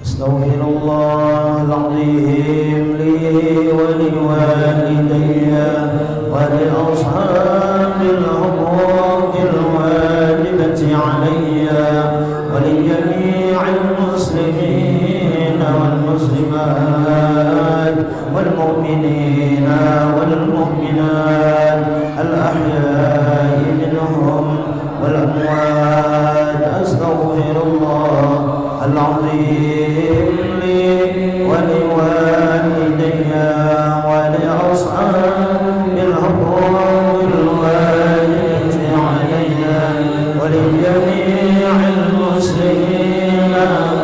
أستغفر الله العظيم لي ولوالدي ولأصحاب الحقوق الواجبة علي ولجميع المسلمين والمسلمات والمؤمنين والمؤمنات الأحياء منهم والأموات. أستغفر الله العظيم لي ولوالدي ولأصحاب الحقوق الواجبة علي ولجميع المسلمين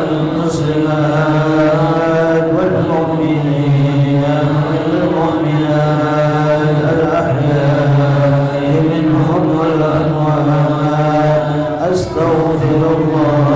والمسلمات والمؤمنين والمؤمنات الأحياء منهم والأموات. أستغفر الله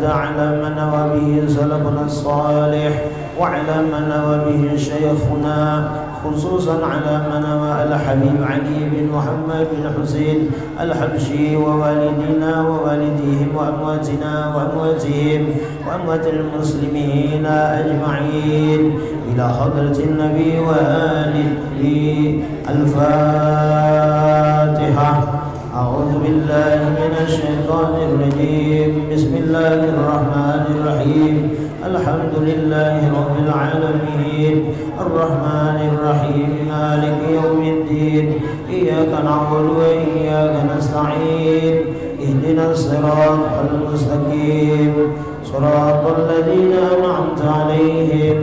على من نوى به سلفنا الصالح وعلى من نوى به شيخنا، خصوصا على من نوى الحبيب علي بن محمد بن حسين الحبشي ووالدينا ووالديهم وأمواتنا وأمواتهم وأموات المسلمين أجمعين إلى حضرة النبي وآله. الفاتحة. أعوذ بالله من الشيطان الرجيم. بسم الله الرحمن الرحيم. الحمد لله رب العالمين الرحمن الرحيم مالك يوم الدين. إياك نعبد وإياك نستعين. اهدنا الصراط المستقيم صراط الذين أنعمت عليهم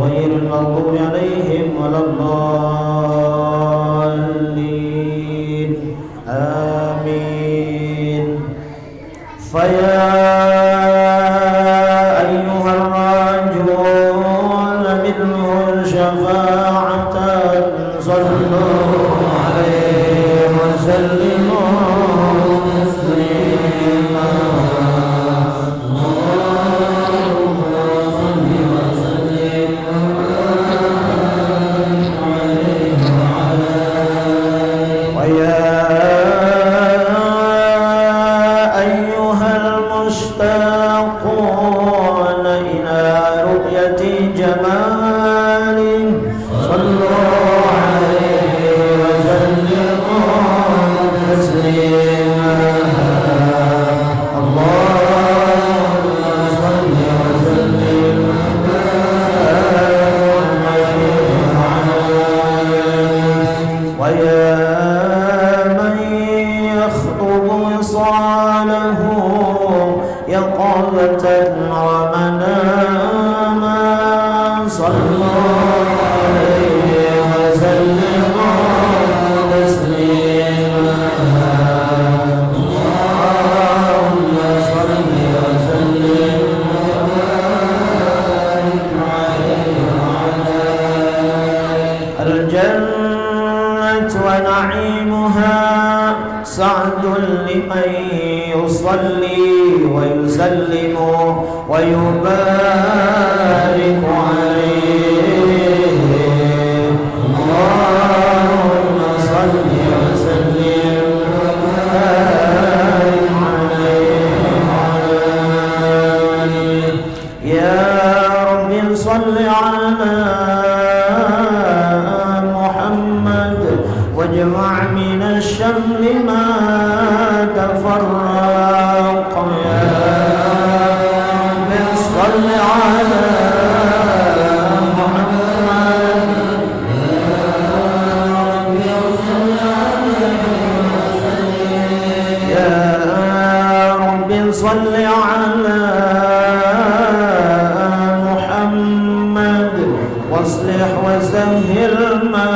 غير المغضوب عليهم ولا الضالين. آمين. فيا أيها الراجون منه شفاعة صلوا عليه وسلموا تسليما. اللهم صل وسلم عليه وعلى مشتاقون إلى رؤية جماله صلوا عليه وسلموا تسليما. اللهم صل وسلم ويا من يخطب وصاله يقظة ومناما صلوا عليه وسلموا تسليما. اللهم صل وسلم وبارك عليه وعلى الجنة ونعيمها سعد لمن يصلي ويسلم ويبارك عليه. اللهم صل وسلم وبارك عليه. يا رب صل على محمد واجمع من الشمل ما تفرق. يا رب صل على محمد يا رب صل على محمد واصلح وسهل ما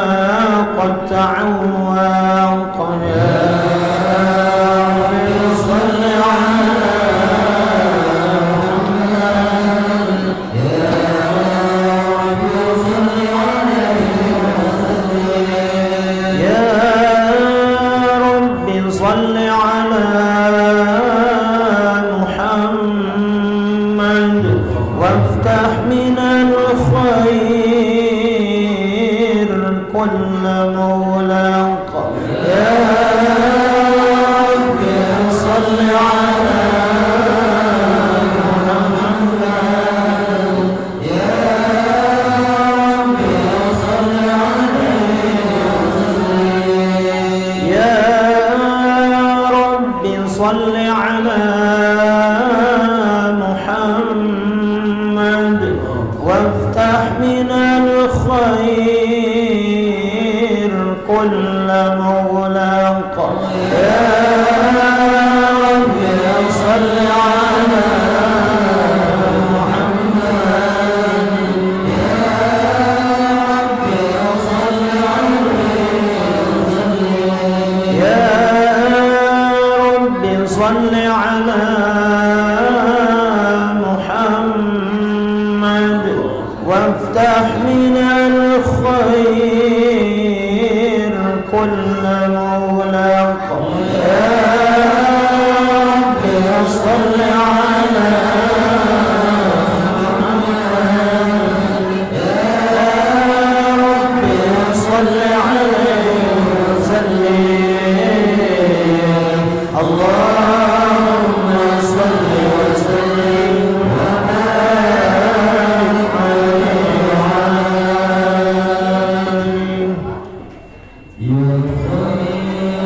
قد تعوق. يا رب صل على صل على محمد وافتح من الخير كل مغلق يا رب صل على صل على محمد وافتح من الخير كل مغلق يا رب صل على محمد يا رب صل عليه وسلم اللهم صل وسلم وبارك عليه يا خير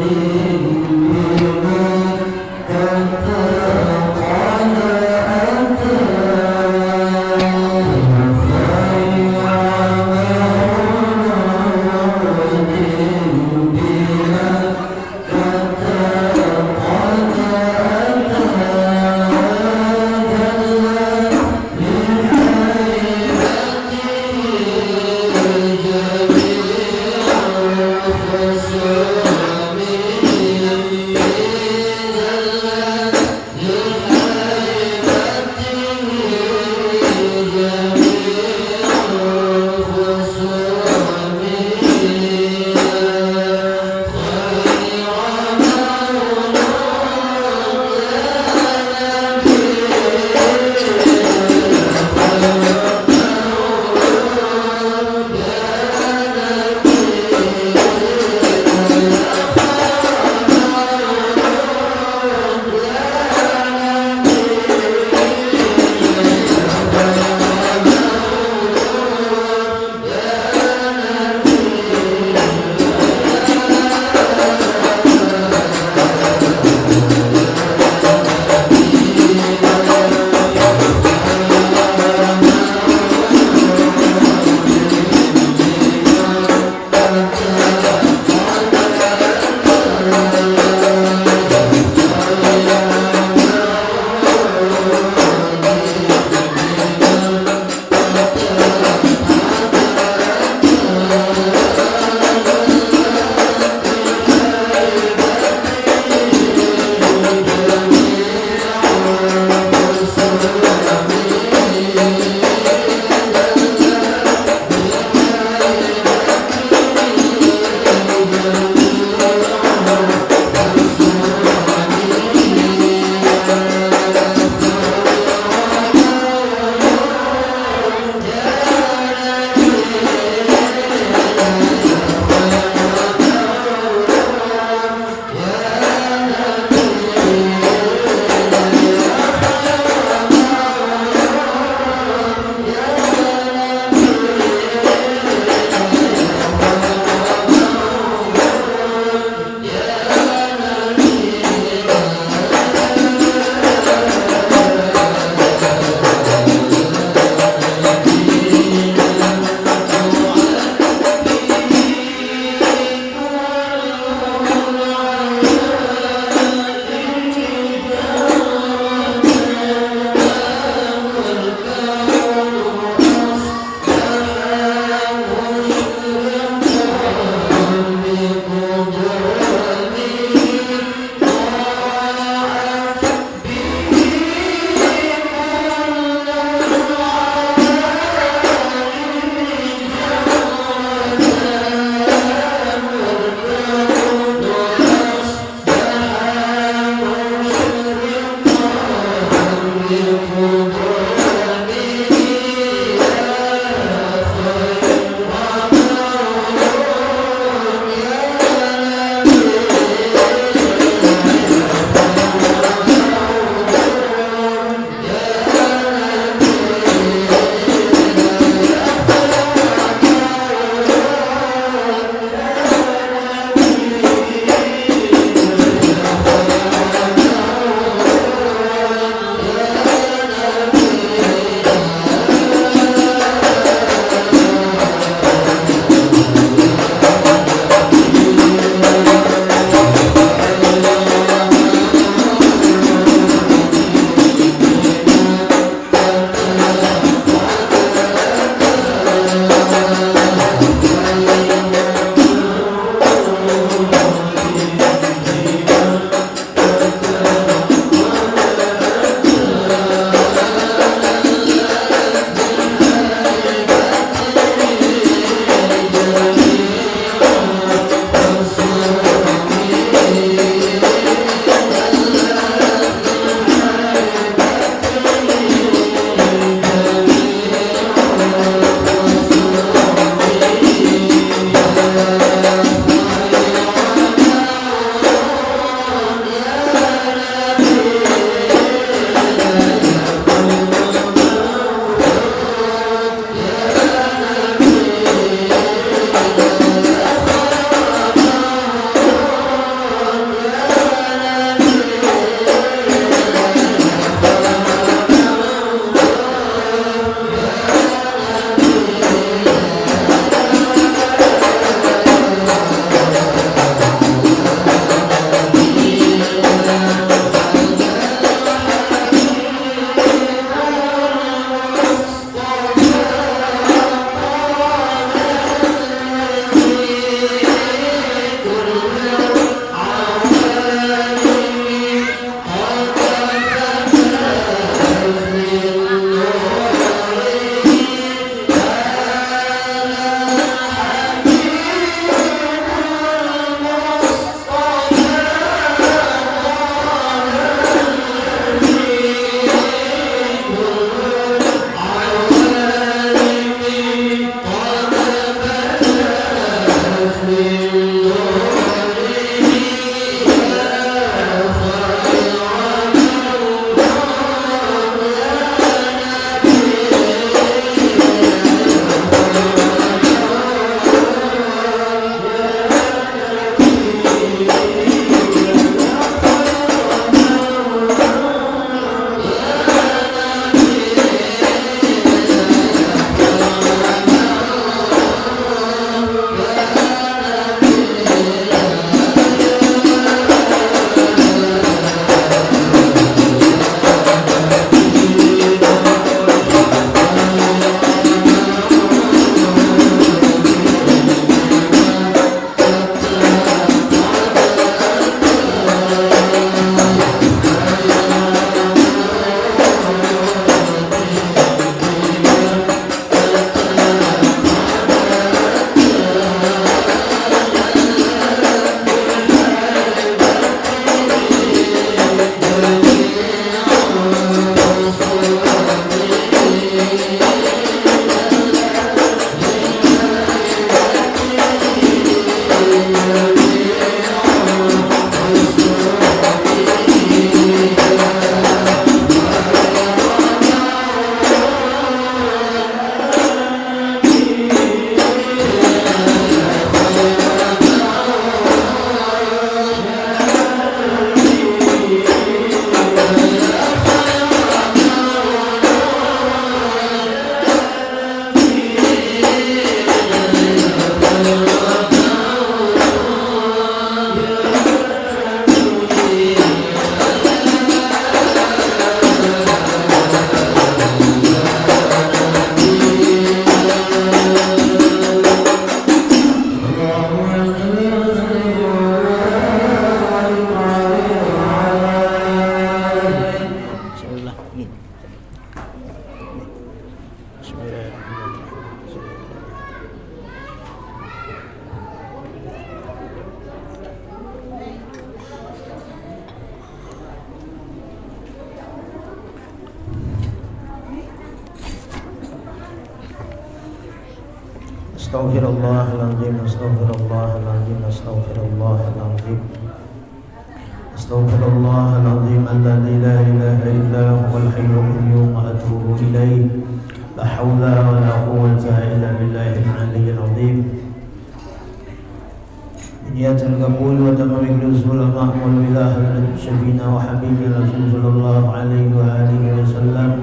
مولود Astaghfirullahaladzim, astaghfirullahaladzim, astaghfirullahaladzim, astaghfirullahaladzim, alladzi la ilaha illa huwal hayyul qayyum wa atubu ilaih. La haula wa la quwwata illa billahil aliyyil azim. Niyatul qabul wa tamamul nuzul ma'mul billah al-syafina wa habibina sallallahu alaihi wa alihi wa sallam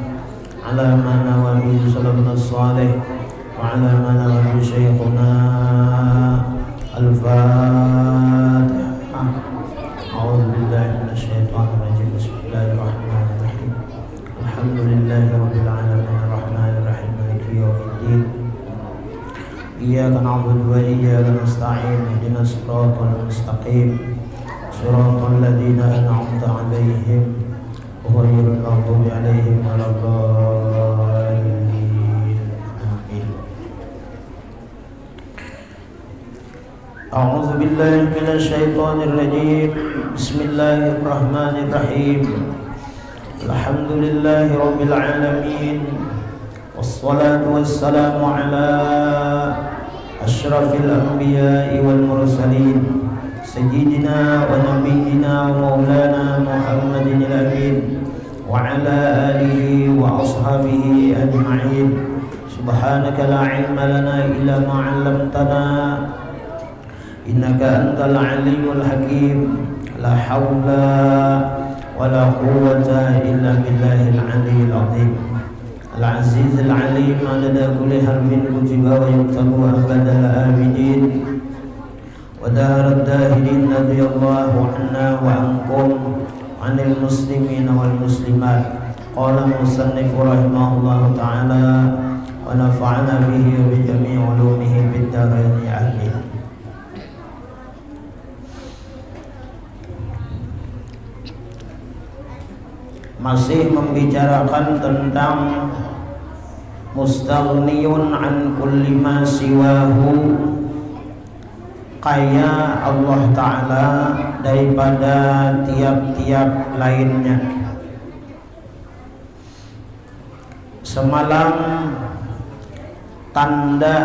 ala ma nawa bi sallallahu salih wa ala ma nawa bi syekhuna al-fatihah. A'udzu billahi minasy syaithanir rajim. Bismillahirrahmanirrahim. Alhamdulillahi rabbil alamin arrahmanir rahim maliki yaumiddin. Iyyaka na'budu wa iyyaka nasta'in ihdinas siratal mustaqim siratal ladzina an'amta 'alaihim ghairil maghdubi 'alaihim waladdallin. Amin. A'udzu billahi minasy syaithanir rajim. Bismillahirrahmanirrahim. Alhamdulillahi rabbil alamin. Wassalatu wassalamu ala asyrafil anbiya'i wal mursalin sayyidina wa nabiyyina wa maulana Muhammadin al-amin wa ala alihi wa ashabihi ajma'in. Subhanaka la ilma lana illa ma 'allamtana innaka antal alimul hakim. La hawla wa la quwwata illa billahil aliyyil azim. Al-Aziz Al-Alim adada kulli harfin kutiba wa yuktabu abadal abidin wa daharat dahilin radiyallahu anna wa ankum anil muslimin wal muslimat. Qala musannif rahimahullahu ta'ala wa nafa'ana bihi wa bi jami'i ulumihi bid darain amin. Masih membicarakan tentang mustaghniyun an kulli ma siwahu, kaya Allah Ta'ala daripada tiap-tiap lainnya. Semalam tanda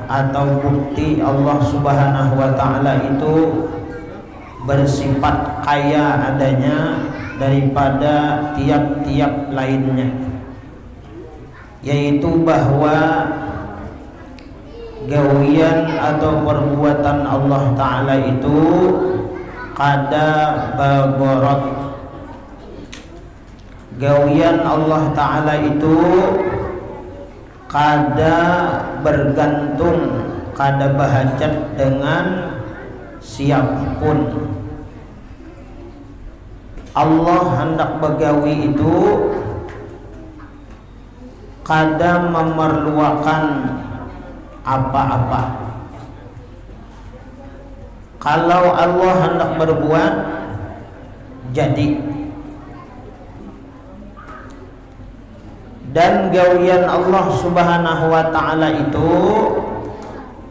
atau bukti Allah Subhanahu wa Ta'ala itu bersifat kaya adanya daripada tiap-tiap lainnya, yaitu bahwa gawian atau perbuatan Allah Ta'ala itu kada bagorot. Gawian Allah Ta'ala itu kada bergantung, kada bahajat dengan siapapun. Allah hendak begawi itu kada memerlukan apa-apa. Kalau Allah hendak berbuat, jadi. Dan gawian Allah Subhanahu wa Ta'ala itu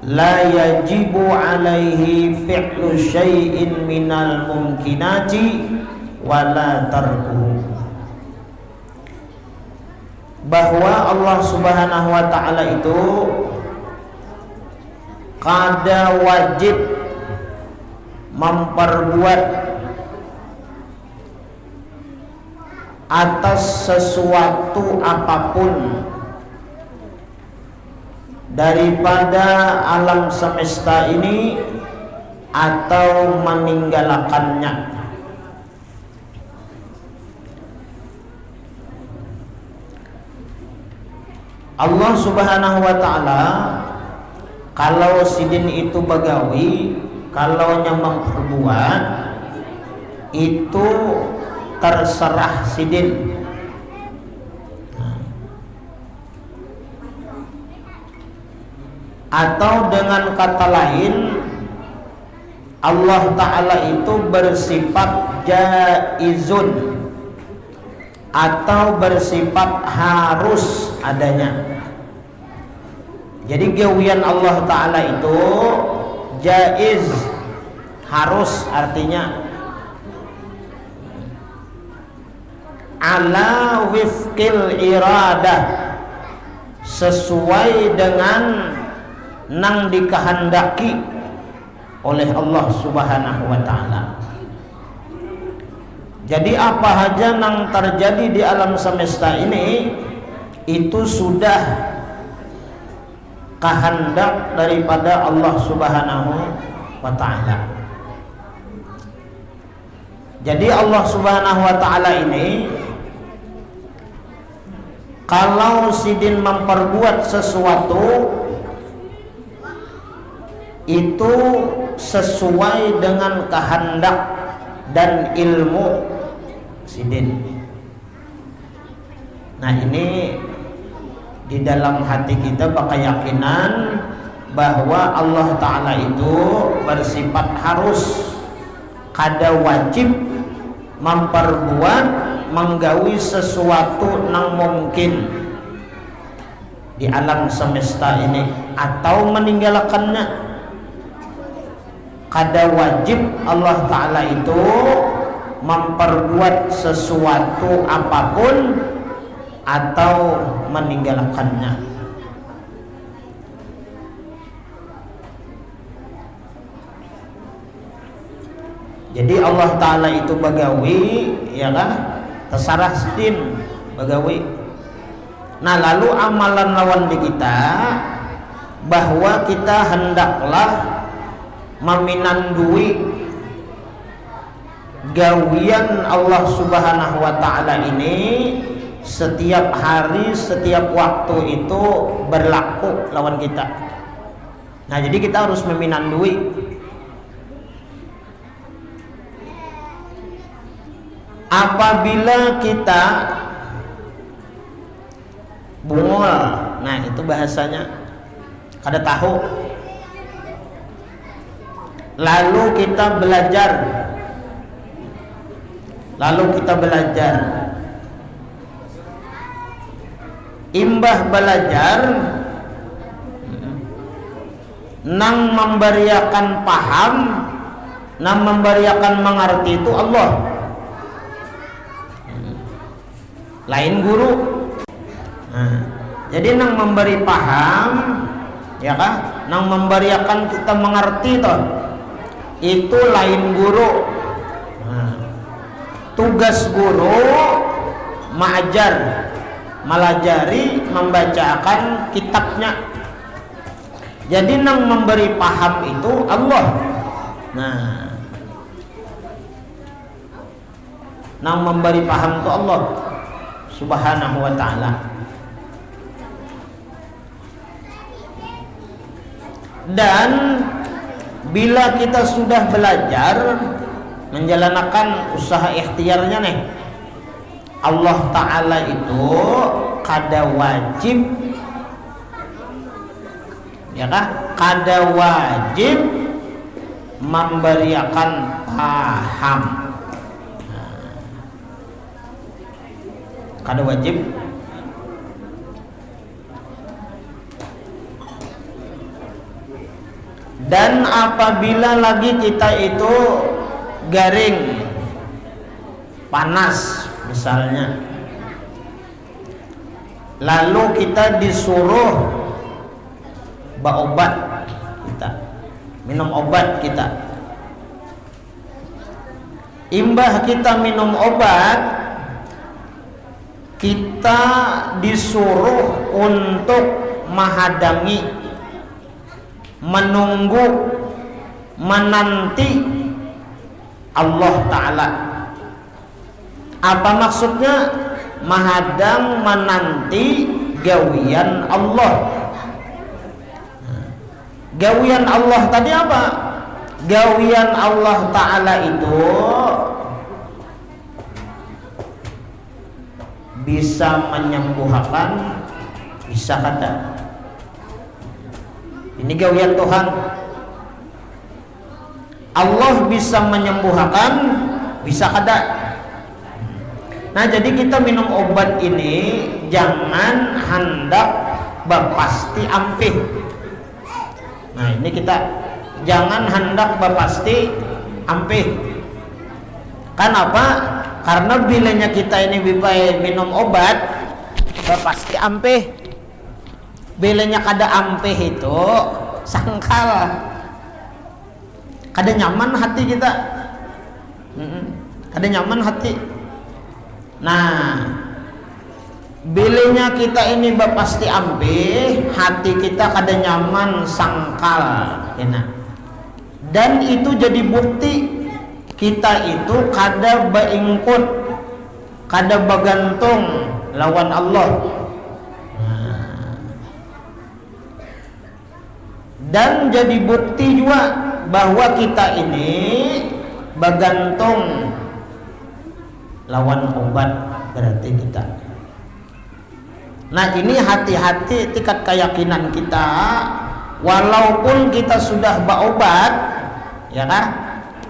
la yajibu alaihi fi'lu syai'in minal mumkinati wala tarkuhu. Bahwa Allah Subhanahu wa Ta'ala itu kada wajib memperbuat atas sesuatu apapun daripada alam semesta ini atau meninggalkannya. Allah Subhanahu wa Ta'ala kalau sidin itu bagawi, kalau nyamang berbuat itu terserah sidin. Atau dengan kata lain, Allah Ta'ala itu bersifat jaizun atau bersifat harus adanya. Jadi gawian Allah Ta'ala itu jaiz, harus, artinya ala wifqil iradah, sesuai dengan nang dikehendaki oleh Allah Subhanahu wa taala. Jadi apa saja yang terjadi di alam semesta ini itu sudah kehendak daripada Allah Subhanahu wa taala. Jadi Allah Subhanahu wa taala ini kalau sidin memperbuat sesuatu itu sesuai dengan kehendak dan ilmu sidin. Nah ini di dalam hati kita berkeyakinan bahwa Allah Ta'ala itu bersifat harus, kada wajib memperbuat, menggawi sesuatu yang mungkin di alam semesta ini atau meninggalkannya. Kada wajib Allah Ta'ala itu memperbuat sesuatu apapun atau meninggalkannya. Jadi Allah Ta'ala itu bagawi, ya kan, terserah sidin bagawi. Nah lalu amalan lawan di kita bahwa kita hendaklah meminandui gawian Allah Subhanahu wa taala ini setiap hari, setiap waktu itu berlaku lawan kita. Nah jadi kita harus meminandui. Apabila kita bungul, nah itu bahasanya kada tahu, lalu kita belajar, imbah belajar nang memberiakan paham, nang memberiakan mengerti itu Allah, lain guru. Nah, jadi nang memberi paham, ya kan, nang memberiakan kita mengerti toh, itu lain guru. Nah, tugas guru mengajar, melajari, membacakan kitabnya. Jadi nang memberi paham itu Allah. Nah, nang memberi paham itu Allah Subhanahu wa ta'ala. Dan bila kita sudah belajar menjalankan usaha ikhtiarnya nih, Allah Ta'ala itu kada wajib, ya kan, kada wajib memberiakan paham, kada wajib. Dan apabila lagi kita itu garing, panas misalnya, lalu kita disuruh berobat, kita minum obat, kita imbah kita minum obat, kita disuruh untuk menghadang, menunggu, menanti Allah Ta'ala. Apa maksudnya? Menghadang, menanti gawian Allah. Gawian Allah tadi apa? Gawian Allah Ta'ala itu bisa menyembuhkan, bisa kada. Ini gawian Tuhan. Allah bisa menyembuhkan, bisa kada. Nah jadi kita minum obat ini jangan hendak berpasti ampih. Nah ini kita jangan hendak berpasti ampih. Kenapa? Karena bilanya kita ini minum obat berpasti ampih, bilanya kada ampih itu sangkal. Kada nyaman hati kita. Kada nyaman hati. Nah, bilanya kita ini pasti ampih, hati kita kada nyaman sangkal, enak. Dan itu jadi bukti kita itu kada beingkut, kada bergantung lawan Allah. Dan jadi bukti juga bahwa kita ini bergantung lawan obat berarti kita. Nah, ini hati-hati tingkat keyakinan kita, walaupun kita sudah berobat, ya kan,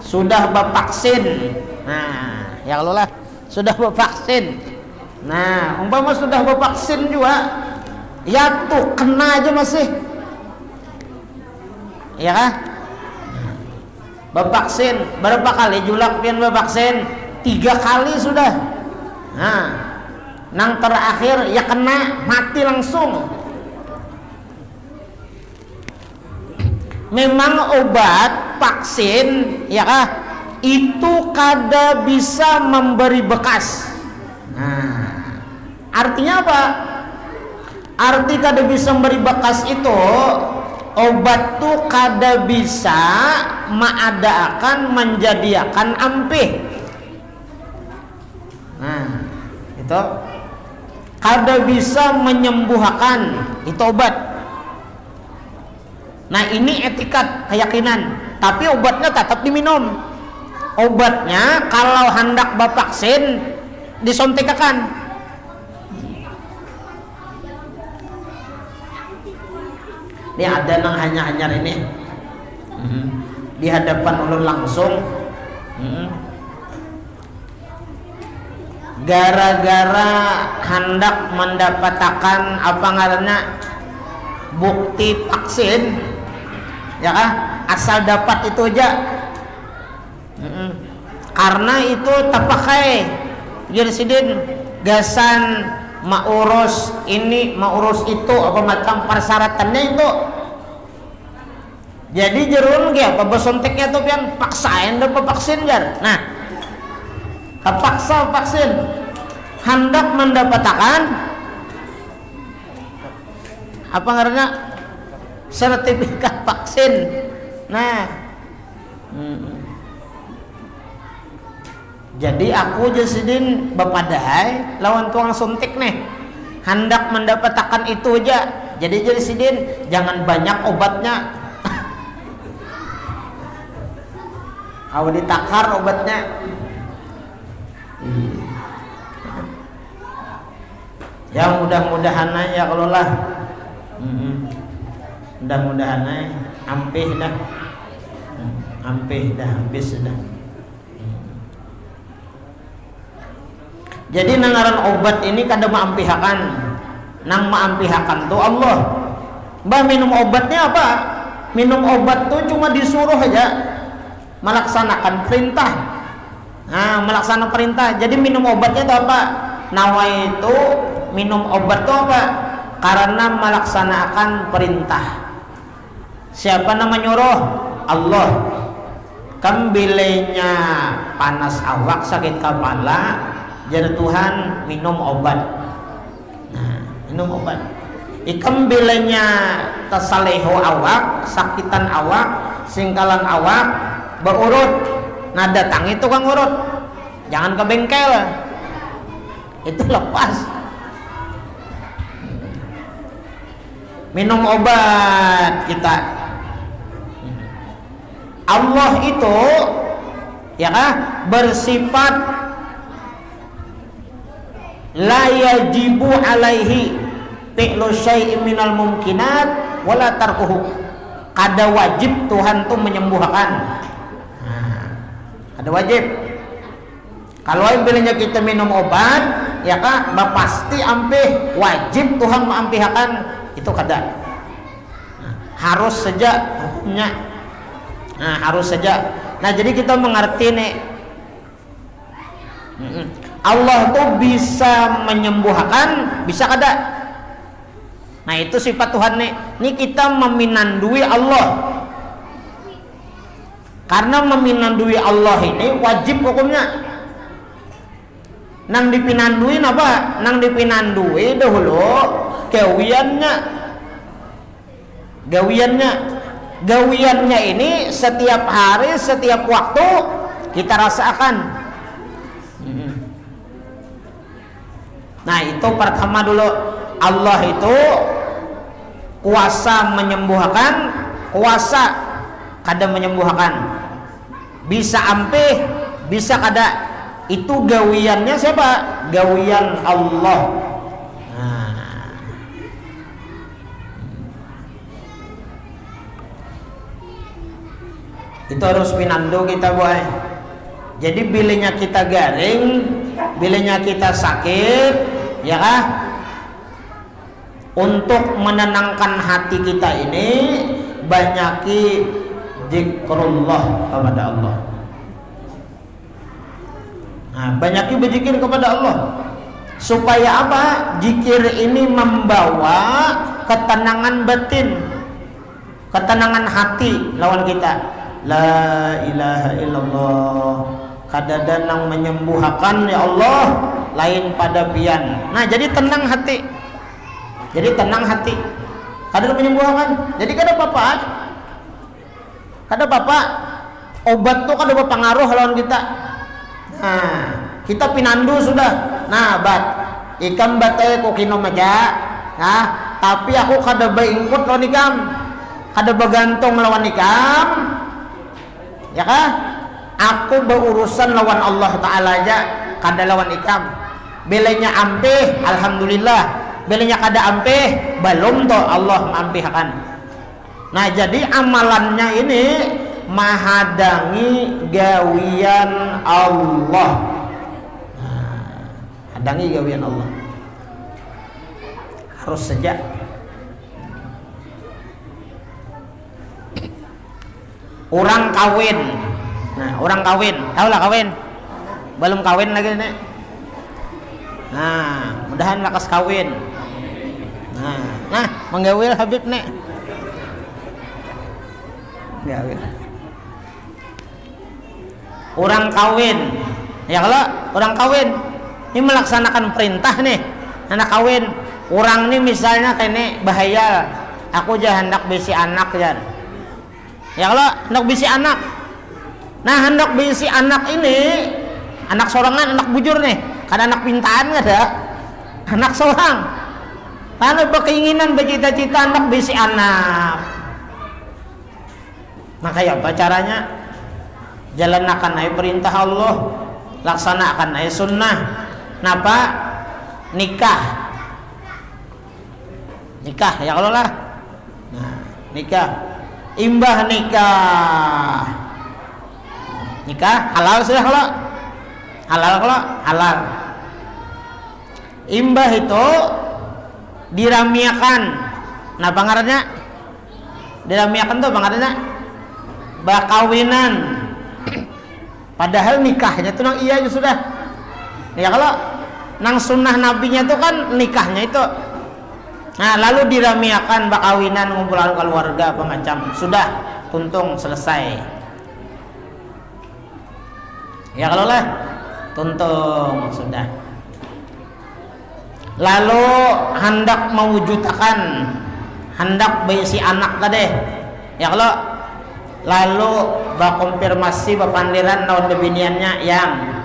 sudah bervaksin. Nah, ya kalau lah sudah bervaksin. Nah, umpama sudah bervaksin juga, ya tuh kena aja masih, ya kan? Bervaksin berapa kali julak pian bervaksin? 3 kali sudah. Nah, nang terakhir ya kena mati langsung. Memang obat vaksin ya kah itu kada bisa memberi bekas. Nah, artinya apa? Arti kada bisa memberi bekas itu obat tuh kada bisa menjadikan ampih. Nah, itu kada bisa menyembuhkan, itu obat. Nah, ini etikat keyakinan, tapi obatnya tetap diminum. Obatnya kalau hendak bervaksin disuntikkan. Ini ada nang hanya-hanyar ini di hadapan ulun langsung. Gara-gara hendak mendapatkan apa ngarannya bukti vaksin, ya kan, asal dapat itu aja. Karena itu terpakai Yersidin gasan maurus ini maurus itu apa macam persyaratannya itu. Jadi jerun ge apa besonteknya tuh pian paksain dapat vaksin jar. Nah, terpaksa vaksin hendak mendapatkan apa ngarannya sertifikat vaksin. Nah, jadi aku Jasidin bapadai lawan tuang suntik nih hendak mendapatkan itu aja. Jadi Jasidin jangan banyak obatnya. Kau ditakar obatnya. Ya mudah-mudahan ya kalau lah mudah-mudahan ampih dah habis dah. Jadi nangaran obat ini kada maampihakan, nang maampihakan tuh Allah. Mbah minum obatnya apa? Minum obat tuh cuma disuruh aja melaksanakan perintah. Nah, melaksanakan perintah. Jadi minum obatnya itu apa? Nawa itu minum obat itu apa? Karena melaksanakan perintah. Siapa nama nyuruh? Allah. Kambilenya panas awak, sakit kepala, jadi Tuhan minum obat. Nah, minum obat. Ikam bilanya tasaleho awak, sakitan awak, singkalan awak, berurut. Nah, datang itu kang urut. Jangan ke bengkel. Itu lepas. Minum obat kita. Allah itu ya kan bersifat la yajibu alaihi fi'lu syai'in minal mumkinat wala tarkuhu. Kada wajib Tuhan tuh menyembuhkan. Nah, kada wajib. Kalau bilanya kita minum obat ya kan pasti ampih, wajib Tuhan mengampihkan itu kada. Nah, harus saja hukumnya. Nah, harus saja. Nah, jadi kita mengerti nih Allah tuh bisa menyembuhkan, bisa kada? Nah itu sifat Tuhan nih. Ini kita meminandui Allah. Karena meminandui Allah ini wajib hukumnya. Nang dipinandui apa? Nang dipinandui dahulu gawiannya ini setiap hari, setiap waktu kita rasakan. Nah itu pertama dulu, Allah itu kuasa menyembuhkan, kuasa kada menyembuhkan, bisa ampih, bisa kada. Itu gawiannya siapa? Gawian Allah. Nah. Itu harus pinando kita boy. Jadi bilanya kita garing, bilanya kita sakit, ya kah? Untuk menenangkan hati kita ini banyaki zikrullah kepada Allah. Nah, banyaki berzikir kepada Allah. Supaya apa? Zikir ini membawa ketenangan batin, ketenangan hati lawan kita. La ilaha illallah. Kadadan yang menyembuhkan ya Allah, lain pada pian. Nah, jadi tenang hati. Jadi tenang hati. Kada menyembuhkan. Jadi kada apa-apa. Kada apa-apa. Obat tuh kada berpengaruh lawan kita. Nah, kita pinandu sudah. Nah, ikam batai ko kinom aja. Nah, tapi aku kada beingkut lawan ikam. Kada begantung lawan ikam. Ya kah? Aku berurusan lawan Allah Ta'ala aja, kada lawan ikam. Belanya ampih, alhamdulillah. Belanya kada ampih, belum toh Allah mampihkan. Nah, jadi amalannya ini menghadangi gawian Allah. Nah, hadangi gawian Allah. Harus saja. Orang kawin. Nah, orang kawin, tahu lah kawin. Belum kawin lagi nih. Nah, mudahan lakas kawin. Nah, menggawil Habib nih. Gawil. Orang kawin, ya kalau orang kawin ini melaksanakan perintah nih, anak kawin. Orang ini misalnya kene bahaya, aku jangan hendak bisi anak ya. Ya kalau hendak bisi anak, nah hendak bisi anak ini, anak sorangan, anak bujur nih, karena anak pintaan nggak ada, anak sorang. Karena berkeinginan bercita-cita anak bisi anak. Maka ya apa caranya? Jalanakan aja perintah Allah, laksanakan aja sunnah. Napa? Nikah ya kalau lah. Nah, nikah, imbah nikah halal sudah kalau halal. Imbah itu diramiakan. Nah, pangarannya diramiakan tuh pangarannya bakawinan. Padahal nikahnya tuh nang iya aja sudah. Ya kalau nang sunnah nabinya tuh kan nikahnya itu. Nah, lalu diramiakan bakawinan, ngumpulan keluarga apa macam. Sudah, tuntung selesai. Ya kalau lah tuntung sudah. Lalu hendak mewujudkan, hendak berisi anak tadi. Ya kalau lalu berkonfirmasi berpandiran tahun bebiniannya yang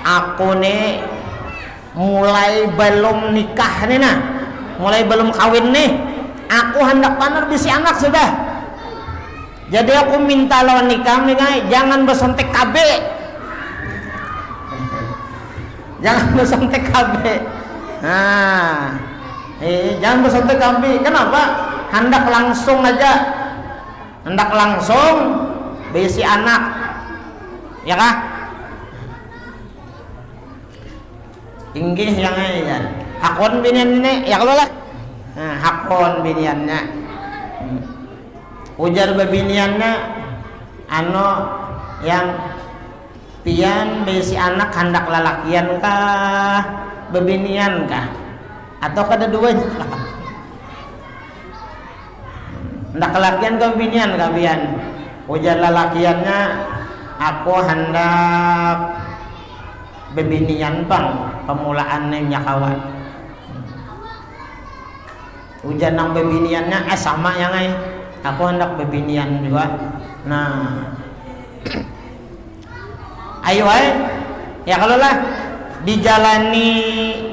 aku nih mulai belum nikah nih nah, mulai belum kawin nih, aku hendak panar bisi anak sudah. Jadi aku minta lawan nikah nih guys, jangan bersontek KB. Jangan bersontek KB. Nah, jangan bersontek KB. Kenapa? Hendak langsung aja. Hendak langsung bisi anak. Ya kah? Inggih yang ya. Hakon binian ini ya kalau lah. Nah, hakon biniannya. Ujar bebiniannya ano yang pian bisi anak hendak lalakian kah bebinian kah atau kada duanya kah? hendak kelakian ke binian kabian ujar lalakiannya aku hendak bebinian bang pemulaannya kawan ujar nang bebiniannya sama yang ay aku hendak bebinian juga. Nah ayo ay ya kalau lah dijalani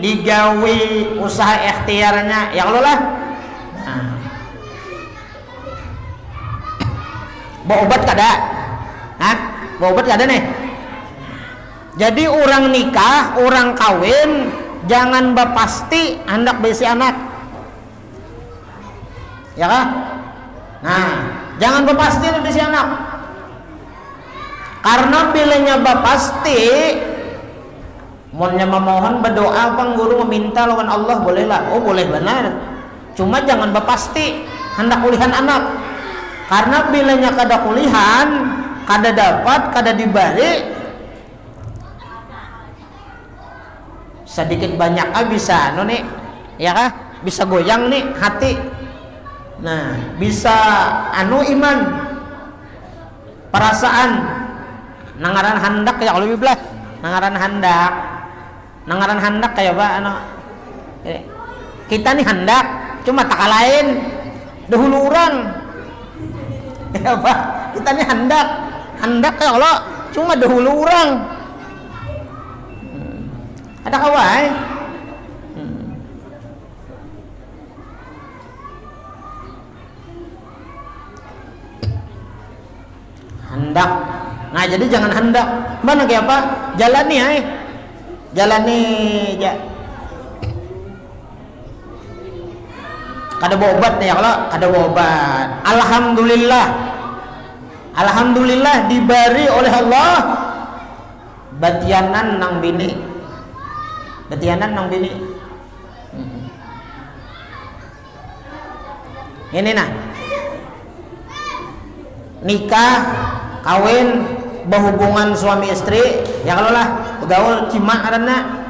digawi usaha ikhtiarnya ya kalau lah bawa obat kada bawa obat kada nih. Jadi orang nikah orang kawin jangan bapasti hendak besi anak ya kah. Nah jangan bapasti hendak besi anak karena bilanya bapasti mohonnya memohon berdoa bang guru meminta lawan Allah bolehlah. Oh boleh benar, cuma jangan bapasti hendak kulihan anak karena bilanya kada kulihan kada dapat kada dibari sedikit banyak bisa nih ya kah bisa goyang nih hati. Nah bisa iman perasaan nangaran handak ya kalau bilang nangaran handak kayak apa kita nih hendak cuma tak lain dahulu orang ya apa kita nih hendak kayak Allah cuma dahulu orang ada kawan hendak. Nah jadi jangan hendak mana kayak apa jalani ya kada obat nih ya kalau kada obat. Alhamdulillah diberi oleh Allah batianan nang bini ini nah nikah kawin berhubungan suami istri ya kalau lah begaul cima karena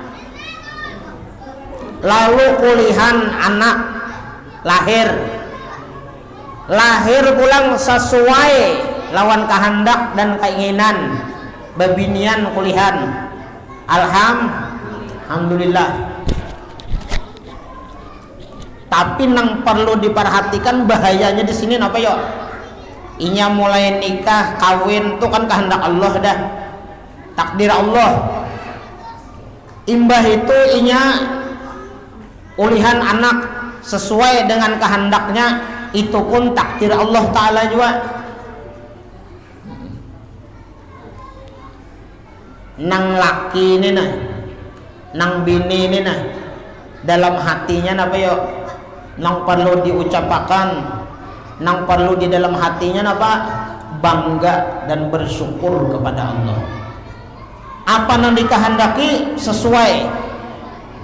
lalu kulihan anak lahir pulang sesuai lawan kehendak dan keinginan babinian kulihan alhamdulillah. Tapi nang perlu diperhatikan bahayanya di sini apa yo inya mulai nikah kawin tuh kan kehendak Allah dah takdir Allah imbah itu inya ulihan anak sesuai dengan kehendaknya itu pun takdir Allah Ta'ala juga. Nang laki ini nah nang bini ini nah dalam hatinya apa yo nang perlu diucapkan nang perlu di dalam hatinya apa bangga dan bersyukur kepada Allah apa nang dikehendaki sesuai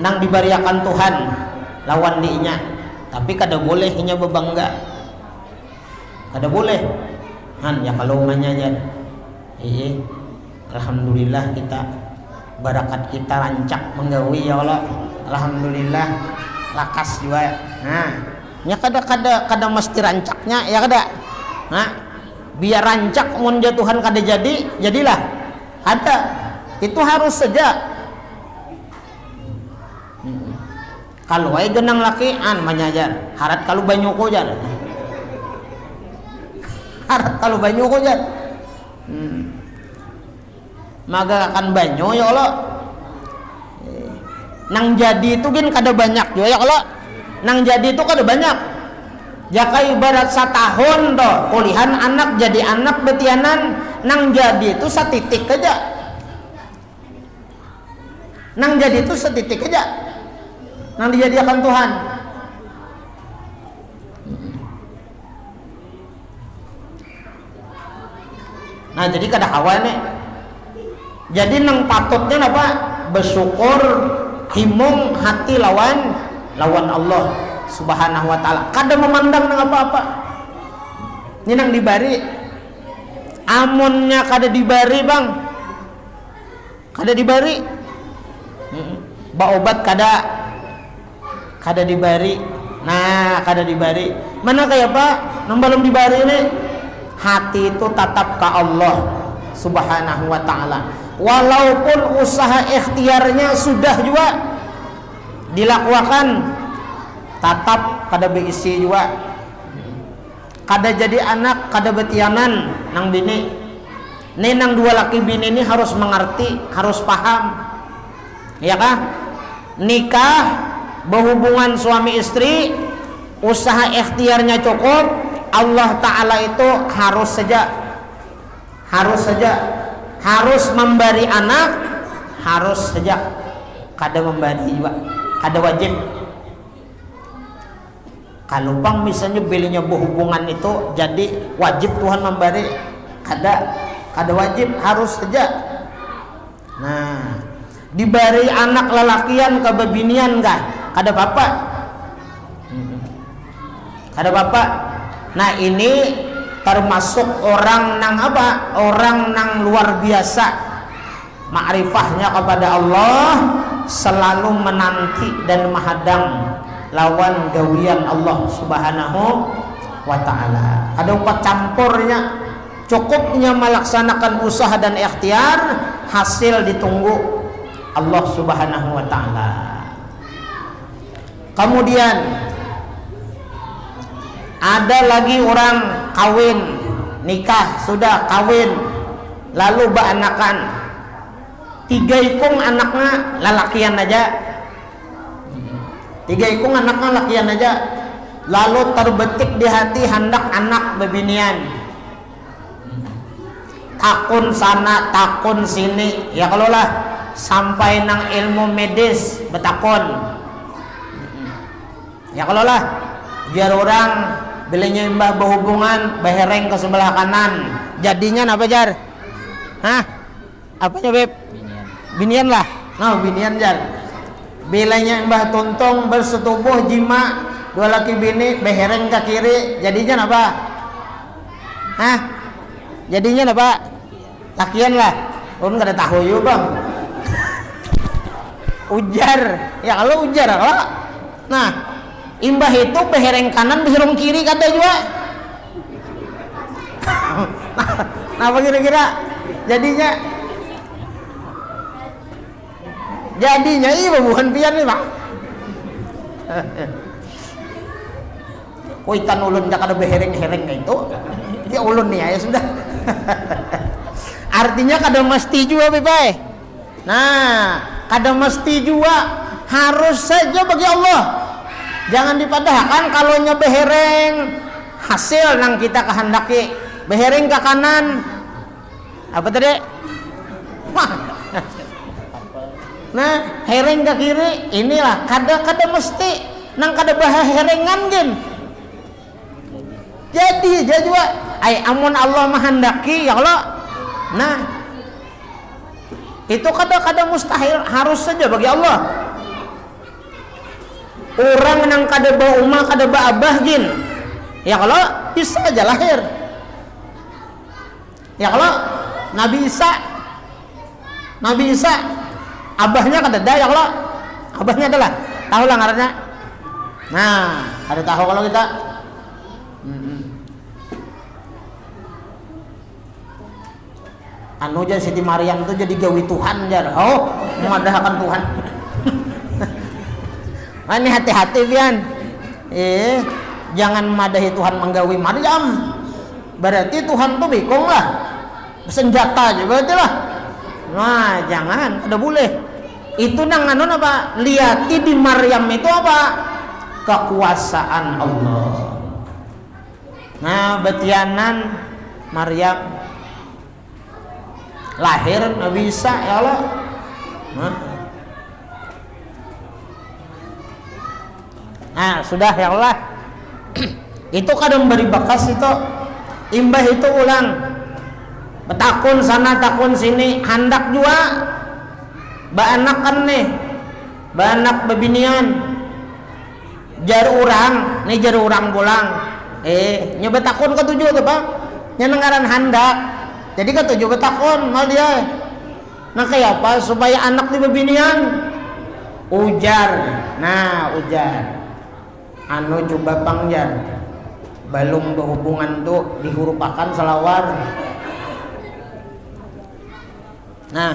nang diberiakan Tuhan lawan dinya tapi kada boleh inya berbangga kada boleh ya kalau mananya alhamdulillah kita barakat kita rancak menggawi ya Allah alhamdulillah lakas juga nya kada mesti rancaknya ya kada biar rancak mun Tuhan kada jadilah ada itu harus saja kalau ay genang laki manyajar harat kalau banyu ko jar maga akan banyu ya Allah nang jadi itu gin kada banyak juga ya Allah nang jadi itu kada banyak jaka ibarat setahun toh kulihan anak jadi anak betianan nang jadi itu setitik aja nang dijadikan Tuhan nah jadi kada kawan jadi nang patutnya apa bersyukur himung hati lawan Allah Subhanahu wa ta'ala kada memandang nang apa-apa ini nang dibari amunnya kada dibari bang kada dibari ba obat kada dibari Nah kada dibari mana kayak Pak nang belum dibari ini hati itu tatap ke Allah subhanahu wa ta'ala, walaupun usaha ikhtiarnya sudah juga dilakukan tatap kada beisi juga, kada jadi anak kada betianan nang bini ini, nang dua laki bini ini harus mengerti, harus paham ya kah, nikah berhubungan suami istri usaha ikhtiarnya cukup, Allah Ta'ala itu harus memberi anak, harus saja kada memberi juga, kada wajib. Kalau bang misalnya belinya berhubungan itu jadi wajib Tuhan memberi, kada wajib, harus saja. Nah diberi anak lelakian ke bebinian kada bapak, kada bapak. Nah ini termasuk orang nang apa? Orang nang luar biasa makrifahnya kepada Allah, selalu menanti dan menghadang lawan gawian Allah subhanahu wa ta'ala. Ada upat campurnya, cukupnya melaksanakan usaha dan ikhtiar, hasil ditunggu Allah subhanahu wa ta'ala. Kemudian ada lagi orang kawin, nikah, sudah kawin, lalu beranakan, 3 ikung anaknya lalakian aja, 3 ikung anaknya lakian aja, lalu terbetik di hati hendak anak bebinian, takun sana takun sini ya kalau lah sampai nang ilmu medis betakon ya kalau lah biar orang belinya mbah berhubungan behereng ke sebelah kanan, jadinya apa jar? Hah? Apanya beb? Binian lah. Nah binian jar. Bilanya mbah tuntong bersetubuh jima 2 laki bini behereng ke kiri, jadinya apa? Hah? Jadinya apa? Lakian lah. Orang kada tahu yuk bang. Ujar. Ya kalau ujar kalau. Nah imbah itu behereng kanan behereng kiri kada juga. Nah apa kira-kira jadinya iya bukan pian nih bang. Kuitan ulun dak ada behereng-hereng itu dia ulun nih ya sudah. Artinya kada mesti juga Pipai. Nah kada mesti juga, harus saja bagi Allah. Jangan dipadahkan kalau nya behereng hasil nang kita kehendaki, behereng ke kanan apa tadi? Nah hereng ke kiri inilah kada mesti nang kada baherengan gen. Jadi juga ai amun Allah menghendaki ya Allah. Nah itu kada mustahil, harus saja bagi Allah. Orang nang kada ba umah kada ba abah jin ya kalau bisa aja lahir ya kalau Nabi Isa abahnya kada ada ya kalau abahnya adalah tahu lah ngarannya. Nah ada tahu kalau kita anu jar Siti Maryam tuh jadi gawi Tuhan jar, oh memadahkan Tuhan. Ini hati-hati pian. Jangan madahi Tuhan menggawi Maryam. Berarti Tuhan tuh bikong lah. Senjata aja berarti lah. Nah, jangan, kada boleh. Itu nang anu apa? Liati di Maryam itu apa? Kekuasaan Allah. Nah, betianan Maryam lahir Nabi Isa ya Allah. Nah sudah ya Allah. Itu kadang beri bakas itu imbah itu ulang betakun sana takun sini hendak juga baanak kan nih baanak bebinian jar urang nih jar urang pulang nya betakun ketujuh tuh Pak nya nengaran hendak jadi ketujuh betakun mal dia nah kayak apa supaya anak di bebinian ujar. Nah ujar anu coba pangjan belum berhubungan tuh dihurupakan selawar. Nah,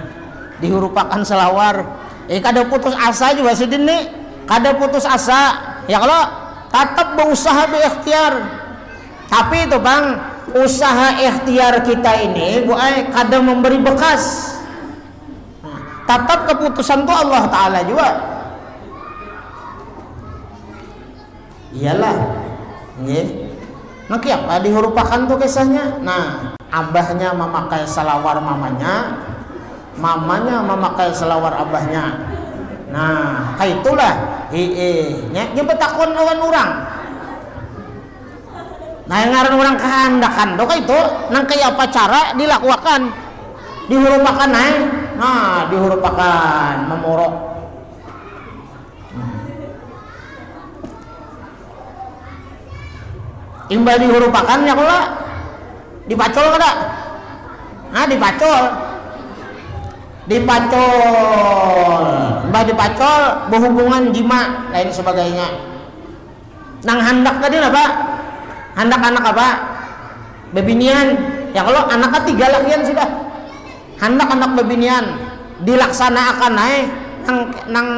dihurupakan selawar. Kada putus asa juga sidin nih. Kada putus asa. Ya kalau tetap berusaha berikhtiar. Tapi itu Bang, usaha ikhtiar kita ini kada memberi bekas. Nah, tetap keputusan tuh Allah Ta'ala juga. Iyalah. Nggih. Nah, apa dihurupakan tuh kisahnya? Nah, abahnya memakai selawar mamanya, mamanya memakai selawar abahnya. Nah, kayak itulah nya betakon lawan orang. Nah, yang ngaran orang kehandakan do itu nang kayak apa cara dilakukan? Dihurupakan nah, dihurupakan memorok. Imbal dihurupakan ya kula dipacol kada? Nah, dipacol mbah dipacol berhubungan jima lain sebagainya. Nang handak tadi apa? Handak anak apa? Bebinian. Ya kalau anaknya 3 lakian sudah. Handak anak bebinian dilaksanakan nang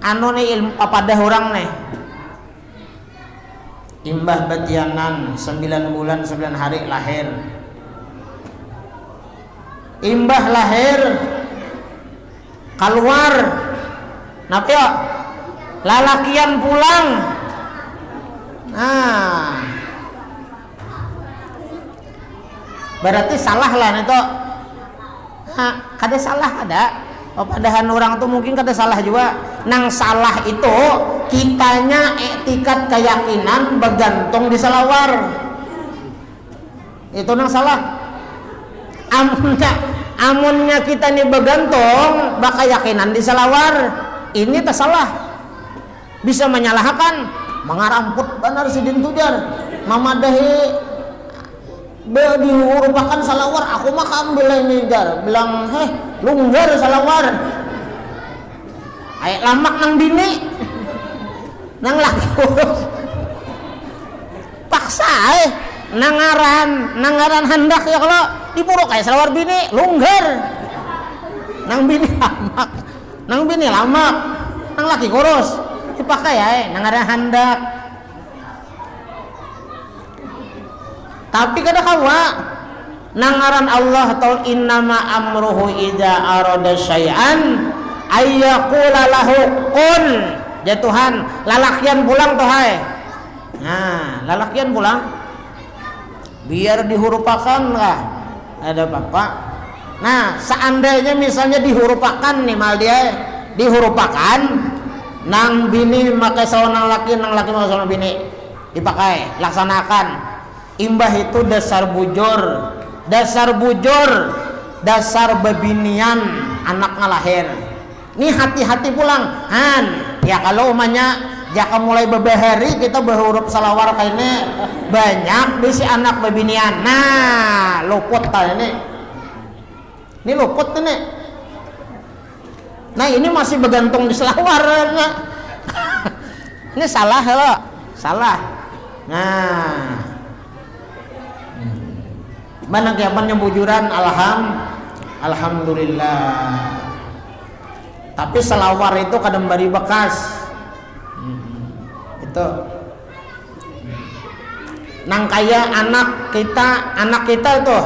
anu nih ilmu papadah orang nih. Imbah batianan 9 bulan 9 hari lahir. Imbah lahir keluar napa ya lalakian pulang. Nah, berarti salah lah itu. Nah, kada salah ada. Padahan orang tuh mungkin kada salah juga. Nang salah itu kitanya etikat keyakinan bergantung di selawar. Itu nang salah. Amunnya kita nih bergantung keyakinan di selawar, ini tak salah. Bisa menyalahkan, mengaramput benar sidin tujar. Mamadahi dihurupakan salawar, aku mah ambil ini jar. Bilang, lunggar salawar. Ayo lamak nang bini, nang laki urus. Paksa nangaran hendak ya kalau dipuruk kayak salawar bini, lunggar. Nang bini lamak, nang laki kurus. Dipakai nangaran hendak. Tapi kada kawa nangaran Allah taul innama amruhu idza arada syai'an ayyaqula lahu kun. Ya Tuhan, lalakian pulang toh hai. Nah, lalakian pulang biar dihurupakan lah. Ada bapak. Nah, seandainya misalnya dihurupakan nih mal dia dihurupakan nang bini makai sawana laki nang laki makai sawana bini dipakai laksanakan. Imbah itu dasar bujur, dasar bebinian anak ngalahir. Nih hati-hati pulang, ya kalau umanya jika mulai bebehari kita berhuruf salawar kayaknya banyak bisi anak bebinian. Nah, luput tadi ini luput ini. Nah, ini masih bergantung di selawar. Ini salah loh, salah. Nah, mana kiapan bujuran alhamdulillah. Tapi selawar itu kadang bari bekas. Itu nang kaya anak kita itu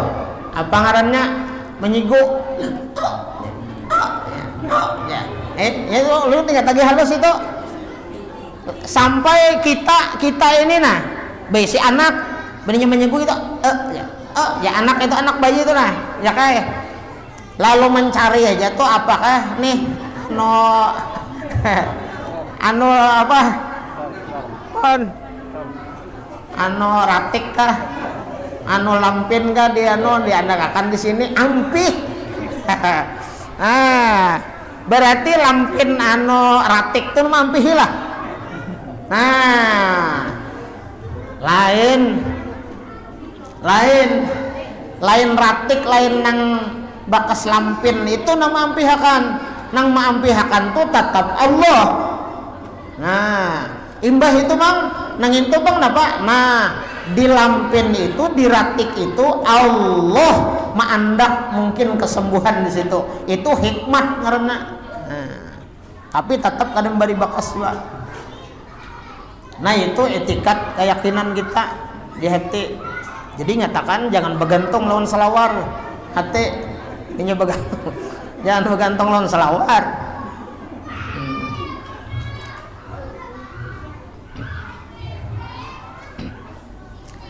apa ngarannya menyigu. Ya lu tinggal tagih halus itu sampai kita ini nah besi anak benih menyigu itu ya anak itu anak bayi itu nah ya kayak lalu mencari aja tuh apakah nih anu apa anu ratik kah anu lampin kah dia diandalkan di sini ampih. Nah, berarti lampin anu ratik tuh mampih lah. Nah, lain ratik lain nang bakas lampin itu nama ampihakan nang maampihakan tuh tetap Allah. Nah, Imbah itu bang, nang itu bang napa? Nah, di lampin itu, di ratik itu Allah maandak mungkin kesembuhan di situ. Itu hikmat karena. Nah, tapi tetap kadang bari bakas juga. Nah itu etikat keyakinan kita di hati. Jadi nyatakan jangan bergantung lawan selawar. Hati ini bergantung. Jangan bergantung lawan selawar.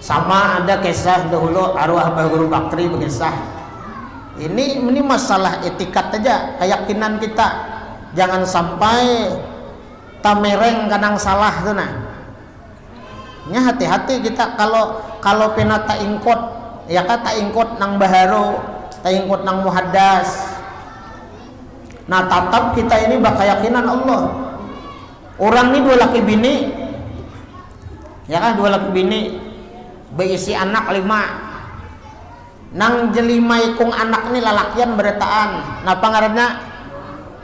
Sama ada kisah dahulu arwah Mbah Guru Bakri berkisah. Ini masalah etikat aja, keyakinan kita. Jangan sampai tamereng kadang salah tuh nah. Nya hati-hati kita kalau pena taingkot ya kan taingkot nang baharo, taingkot nang muhaddas. Nah tatap kita ini berkeyakinan Allah. Orang ini 2 laki bini, ya kan 2 laki bini, berisi anak 5. Nang jelima ikung anak ini lalakian beretaan. Napa ngaranna?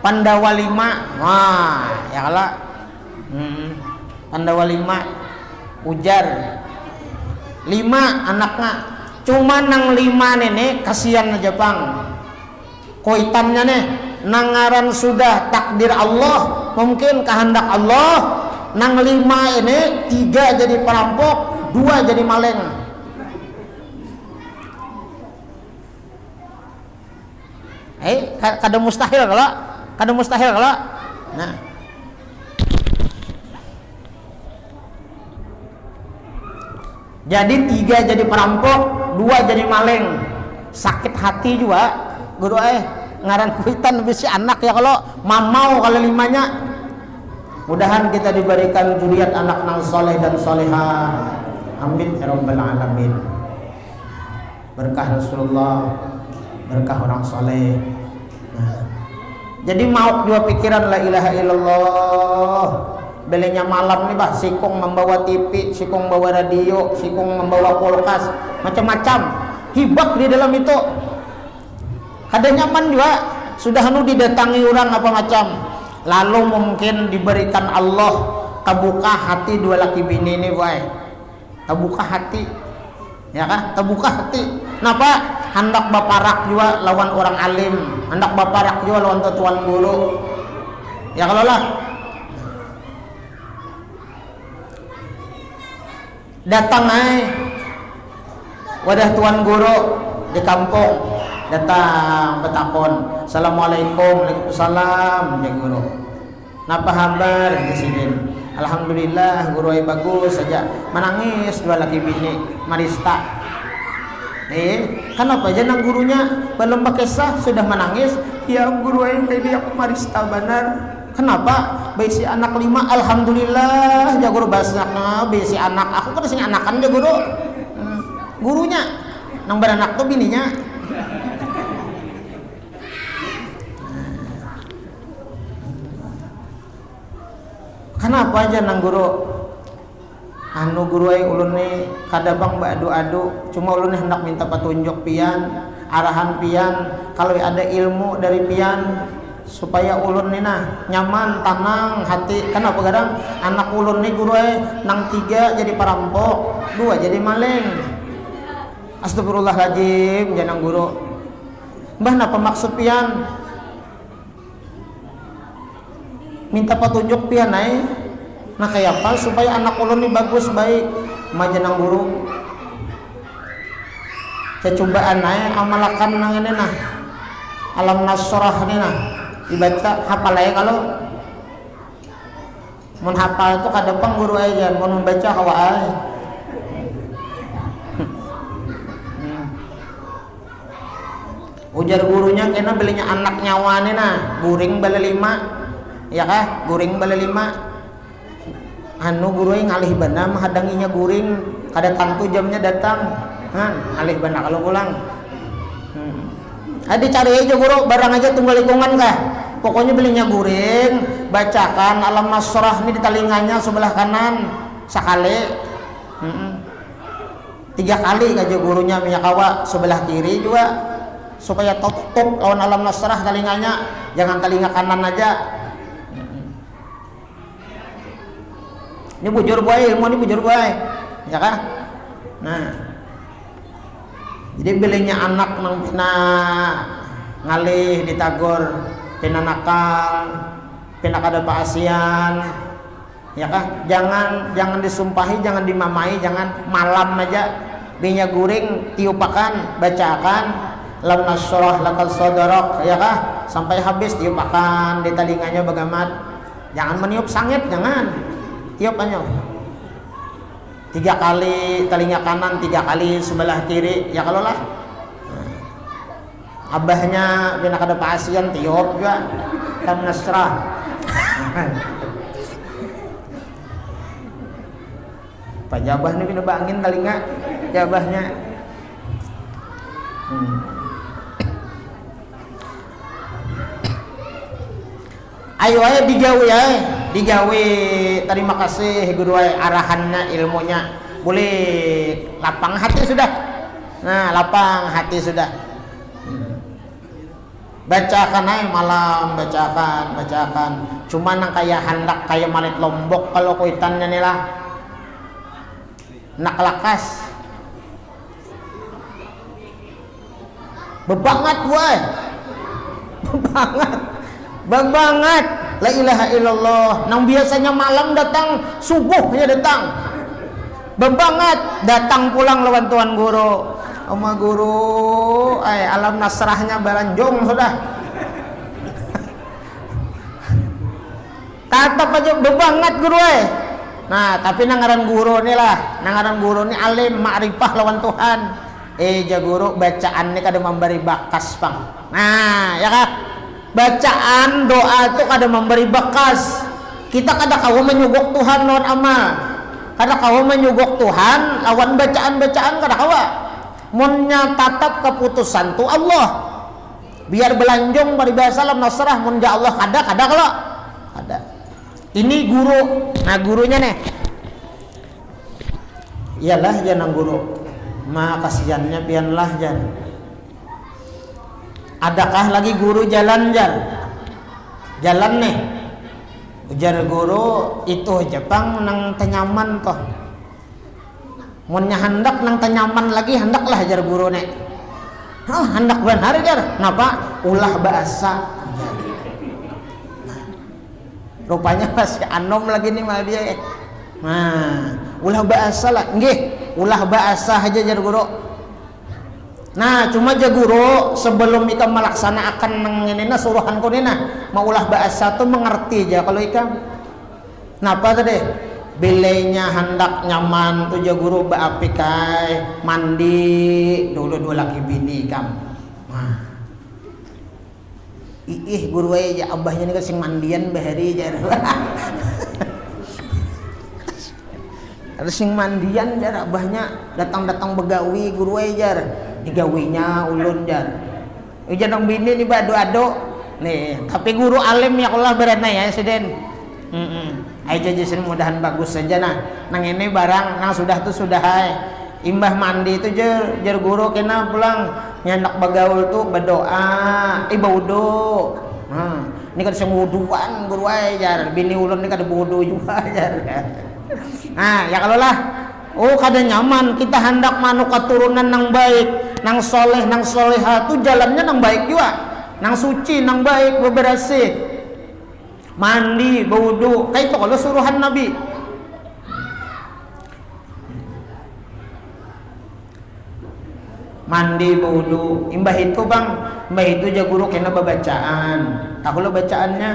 Pandawa 5. Wah, ya kala. Pandawa 5 ujar 5 anaknya. Cuma nang 5 nenek kasihan aja bang. Koitannya nih nangaran sudah takdir Allah, mungkin kehendak Allah. Nang 5 ini 3 jadi perampok, 2 jadi maling. Kada mustahil kalau. Nah. Jadi 3 jadi perampok, 2 jadi maling. Sakit hati juga. Guru ngaran kuitan bisi anak ya kalau mamau kalau 5-nya. Mudahan kita diberikan zuriat anak nang soleh dan soleha. Amin ya rabbal alamin. Berkah Rasulullah, berkah orang soleh. Nah, jadi mau juga pikiran la ilaha illallah. Belenya malam nih bah, sikung membawa TV, sikung membawa radio, sikung membawa kulkas, macam-macam hibak di dalam itu. Kada nyaman juga, sudah didatangi orang apa macam. Lalu mungkin diberikan Allah terbuka hati 2 laki bini ini, boy. Terbuka hati, ya kan? Terbuka hati. Napa? Hendak baparak juga lawan orang alim, hendak baparak juga lawan tuan guru. Ya kalau lah. Datang wadah tuan guru di kampung, datang betakon, assalamualaikum, waalaikumsalam ya guru. Napa kabar di sini? Alhamdulillah guru ay bagus saja. Menangis 2 laki bini marista. Kenapa aja nang gurunya belum pakai sah sudah menangis? Ya guru ay ini aku marista benar. Kenapa? Besi anak 5, alhamdulillah ya guru basna besi anak. Aku kan sing anakan dia guru. Gurunya nang beranak tuh bininya. Kenapa aja nang guru? Anu guru ay ulun nih kadabang adu-adu, cuma ulun hendak minta petunjuk pian, arahan pian, kalau ada ilmu dari pian supaya ulun nih nah nyaman, tenang hati. Kenapa kadang anak ulun nih guru ay nang 3 jadi perampok, 2 jadi maling. Astagfirullahaladzim janang guru. Mbah napa maksud pian? Minta petunjuk pian nah kayak apa supaya anak ulun ini bagus baik. Majenang guru cecubaan amalakan nang ini nah alam nasrah ini nah dibaca hafal aja. Kalau mun hafal itu kadang guru aja mun membaca kawa ujar gurunya kena belinya anak nyawane nah guring bala 5 ya kah guring bala 5 anu guru yang ngalih bana menghadanginya guring kada tantu jamnya datang ngalih bana kalau pulang cari aja guru barang aja tunggal lingkungan kah pokoknya belinya guring bacakan alam nasrah ini di telinganya sebelah kanan sekali 3 kali aja gurunya miyakawa sebelah kiri juga supaya tutup lawan alam nasrah telinganya, jangan telinga kanan aja. Ini bujur bae ilmu, ini bujur bae. Ya kan? Nah. Jadi belinya anak nang pina ngalih ditagor, pina nakal, pina kada paasian. Ya kan? Jangan disumpahi, jangan dimamai, jangan malam aja binya guring tiupakan, bacakan lam nasrah lakal sadrak, ya kah? Sampai habis tiupakan di telinganya bagamat. Jangan meniup sangit, jangan. Tiupannya 3 kali telinga kanan, 3 kali sebelah kiri, ya kalau lah. Abahnya bina kada paasian tiup juga lam nasrah. Pak jabah nih bina bangin telinga jabahnya. Ayo aja digawe terima kasih guru arahannya ilmunya, boleh lapang hati sudah. Nah lapang hati sudah. Bacakan aja malam, bacakan cuma nang kayak handak kayak malit lombok kalau kuitannya nih lah nak lakas bebanget woy, bebanget la ilaha illallah. Nang biasanya malam datang, subuh ya datang, bebanget datang pulang lawan tuan guru. Oma guru, alam nasrahnya baranjong sudah. Tatap aja bebanget guru Nah, tapi nangaran guru nih lah, nangaran guru nih alim ma'rifah lawan Tuhan. Guru bacaan nih kada memberi bakas bang. Nah, ya kan? Bacaan doa itu kada memberi bakas. Kita kada kau menyugok Tuhan lawan amal. Kada kau menyugok Tuhan lawan bacaan-bacaan kada kawa. Munnya tatap keputusan tu Allah. Biar belanjong bari bahasa lam nasrah mun ja Allah kada kalau. Ada. Ini guru. Nah, gurunya nih. Iyalah jangan guru. Kasihannya pianlah jan. Adakah lagi guru jalan jalan nih ujar guru itu Jepang nang tenyaman toh munnya hendak nang tenyaman lagi hendaklah jar guru nih hendak benar jar kenapa ulah bahasa rupanya masih anom lagi nih mal dia nah ulah bahasa lah nggih ulah bahasa aja jar guru. Nah cuma aja guru sebelum ika melaksanakan nengenena suruhanku nina maulah bahasa tuh mengerti aja kalau ika napa tadi bilenya hendak nyaman tuh aja guru baapikai mandi dulu laki bini kam nah guru aja abahnya nih kasing mandian bahari aja ada sing mandian jar abahnya datang begawi guru aja digawinya ulun jar nang bini nih ado-ado nih tapi guru alim ya Allah berana ya seden aja jasin mudahan bagus saja nang ini barang nang sudah tuh sudah imbah mandi itu jar guru kena pulang nyandak bagaul tuh berdoa baudo ini kan semuduan guru jar bini ulun ini kan bodoh juga jar nah ya kalau lah kada nyaman kita hendak manuk keturunan nang baik nang soleha tuh jalannya nang baik juga nang suci nang baik bebersih mandi baudu kayak itu kalau suruhan Nabi mandi baudu imbah itu aja guru kena bacaan tahu lo bacaannya